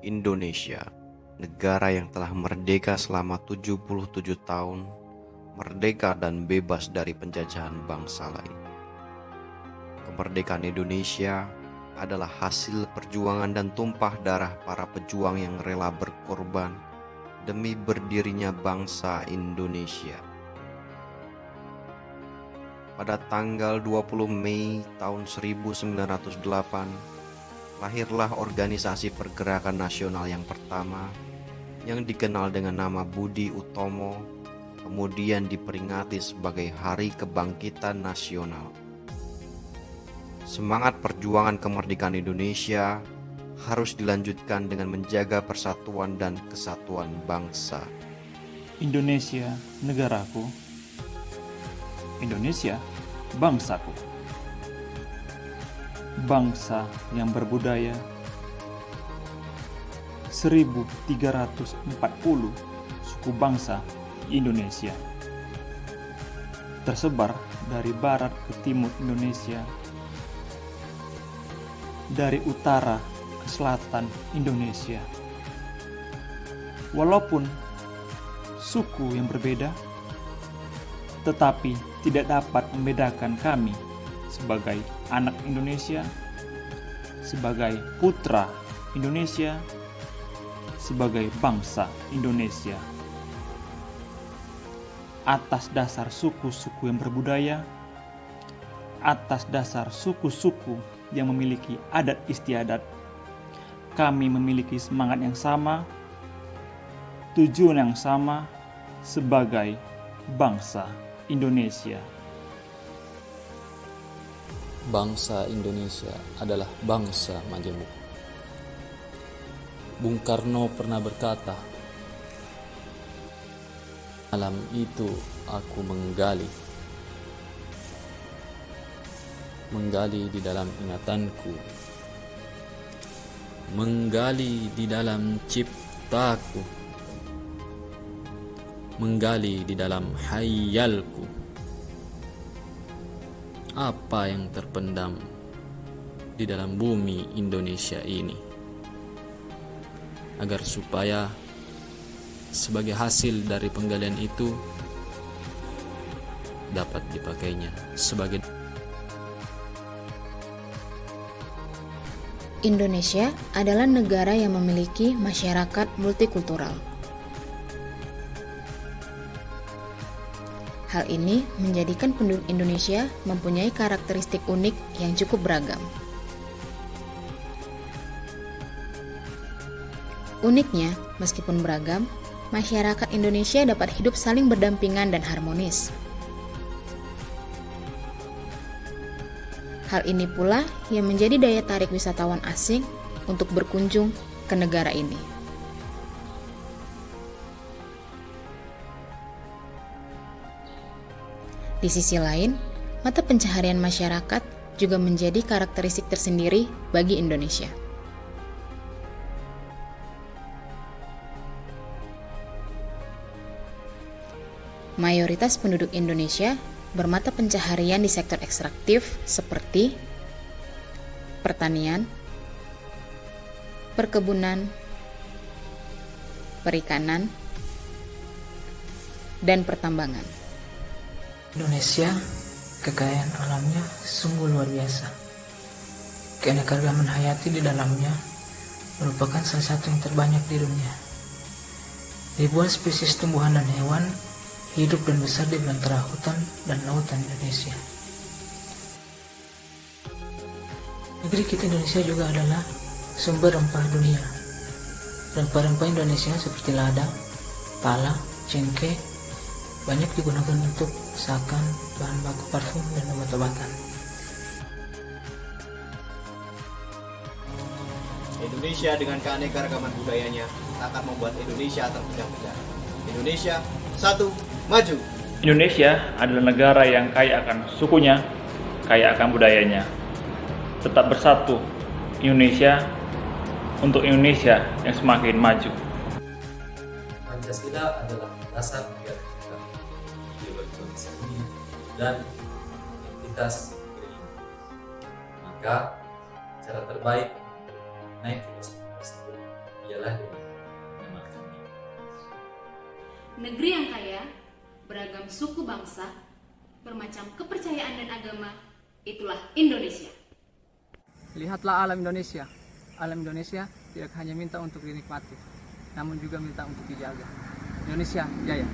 Indonesia, negara yang telah merdeka selama 77 tahun, merdeka dan bebas dari penjajahan bangsa lain. Kemerdekaan Indonesia adalah hasil perjuangan dan tumpah darah para pejuang yang rela berkorban demi berdirinya bangsa Indonesia. Pada tanggal 20 Mei tahun 1908, lahirlah organisasi pergerakan nasional yang pertama yang dikenal dengan nama Budi Utomo, kemudian diperingati sebagai Hari Kebangkitan Nasional. Semangat perjuangan kemerdekaan Indonesia harus dilanjutkan dengan menjaga persatuan dan kesatuan bangsa. Indonesia, negaraku. Indonesia, bangsaku. Bangsa yang berbudaya 1340 suku bangsa di Indonesia. Tersebar dari barat ke timur Indonesia, dari utara ke selatan Indonesia. Walaupun suku yang berbeda, tetapi tidak dapat membedakan kami sebagai anak Indonesia, sebagai putra Indonesia, sebagai bangsa Indonesia. Atas dasar suku-suku yang berbudaya, atas dasar suku-suku yang memiliki adat istiadat, kami memiliki semangat yang sama, tujuan yang sama sebagai bangsa Indonesia. Bangsa Indonesia adalah bangsa majemuk. Bung Karno pernah berkata, "Malam itu aku menggali di dalam ingatanku, menggali di dalam ciptaku, menggali di dalam hayalku. Apa yang terpendam di dalam bumi Indonesia ini, agar supaya sebagai hasil dari penggalian itu dapat dipakainya sebagai." Indonesia adalah negara yang memiliki masyarakat multikultural. Hal ini menjadikan penduduk Indonesia mempunyai karakteristik unik yang cukup beragam. Uniknya, meskipun beragam, masyarakat Indonesia dapat hidup saling berdampingan dan harmonis. Hal ini pula yang menjadi daya tarik wisatawan asing untuk berkunjung ke negara ini. Di sisi lain, mata pencaharian masyarakat juga menjadi karakteristik tersendiri bagi Indonesia. Mayoritas penduduk Indonesia bermata pencaharian di sektor ekstraktif seperti pertanian, perkebunan, perikanan, dan pertambangan. Indonesia, kekayaan alamnya sungguh luar biasa. Keanekaragaman hayati di dalamnya merupakan salah satu yang terbanyak di dunia. Ribuan spesies tumbuhan dan hewan hidup dan besar di belantara hutan dan lautan Indonesia. Negeri kita Indonesia juga adalah sumber rempah dunia. Rempah-rempah Indonesia seperti lada, pala, cengkeh banyak digunakan untuk masakan, bahan baku parfum, dan obat-obatan. Indonesia dengan keanekaragaman budayanya akan membuat Indonesia terpecah-pecah. Indonesia satu, maju! Indonesia adalah negara yang kaya akan sukunya, kaya akan budayanya. Tetap bersatu Indonesia untuk Indonesia yang semakin maju. Pancasila adalah dasar negara kita, ideologi ini dan identitas negeri ini. Maka cara terbaik naik filosofi tersebut Ialah yang maksudnya. Negeri yang kaya, beragam suku bangsa, bermacam kepercayaan dan agama, itulah Indonesia. Lihatlah alam Indonesia. Alam Indonesia tidak hanya minta untuk dinikmati, namun juga minta untuk dijaga. Indonesia jaya.